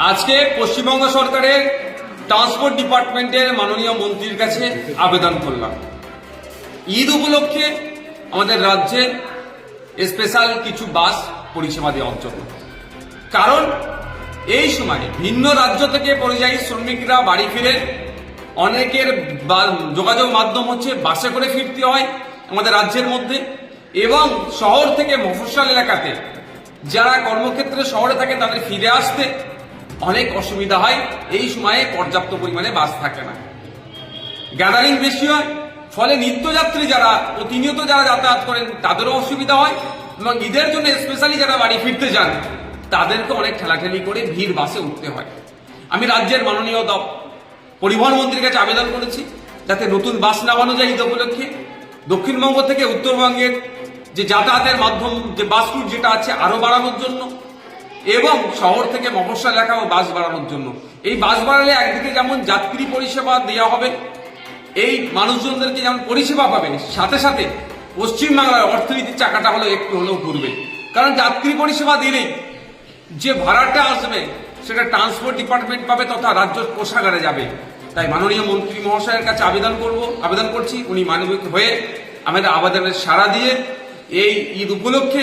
আজকে পশ্চিমবঙ্গ সরকারের ট্রান্সপোর্ট ডিপার্টমেন্টের মাননীয় মন্ত্রীর কাছে আবেদন করলাম। ঈদ উপলক্ষে আমাদের রাজ্যে স্পেশাল কিছু বাস পরিষেবা দেওয়ার জন্য। কারণ এই সময়ে ভিন্ন রাজ্য থেকে পরিযায়ী শ্রমিকরা বাড়ি ফিরে, অনেকের যোগাযোগ মাধ্যম হচ্ছে বাসে করে ফিরতে হয় আমাদের রাজ্যের মধ্যে, এবং শহর থেকে মফস্বল এলাকাতে যারা কর্মক্ষেত্রে শহরে থাকে তাদের ফিরে আসতে অনেক অসুবিধা হয়। এই সময়ে পর্যাপ্ত পরিমাণে বাস থাকে না, গ্যাদারিং বেশি হয়, ফলে নিত্যযাত্রী যারা প্রতিনিয়ত যারা যাতায়াত করেন তাদেরও অসুবিধা হয়, এবং ঈদের জন্য স্পেশালি যারা বাড়ি ফিরতে যান তাদেরকে অনেক ঠেলাঠেলি করে ভিড় বাসে উঠতে হয়। আমি রাজ্যের মাননীয় পরিবহন মন্ত্রীর কাছে আবেদন করেছি যাতে নতুন বাস নামানো যায় ঈদ উপলক্ষে। দক্ষিণবঙ্গ থেকে উত্তরবঙ্গের যে যাতায়াতের মাধ্যম, যে বাস রুট যেটা আছে আরো বাড়ানোর জন্য, এবং শহর থেকে মফস্বল এলাকাও বাস বাড়ানোর জন্য। এই বাস বাড়ালে একদিকে যেমন যাত্রী পরিষেবা দেওয়া হবে, এই মানুষজনদেরকে যেমন পরিষেবা পাবে, সাথে সাথে পশ্চিমবাংলার অর্থনীতির চাকাটা হলো একটু হলেও ঘুরবে। কারণ যাত্রী পরিষেবা দিলেই যে ভাড়াটা আসবে সেটা ট্রান্সপোর্ট ডিপার্টমেন্ট পাবে তথা রাজ্য কোষাগারে যাবে। তাই মাননীয় মন্ত্রী মহাশয়ের কাছে আবেদন করছি, উনি মানবিক হয়ে আমাদের আবেদনের সাড়া দিয়ে এই ঈদ উপলক্ষে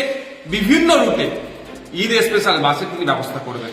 বিভিন্ন রুটে ঈদ স্পেশাল বাসের তিনি ব্যবস্থা করবেন।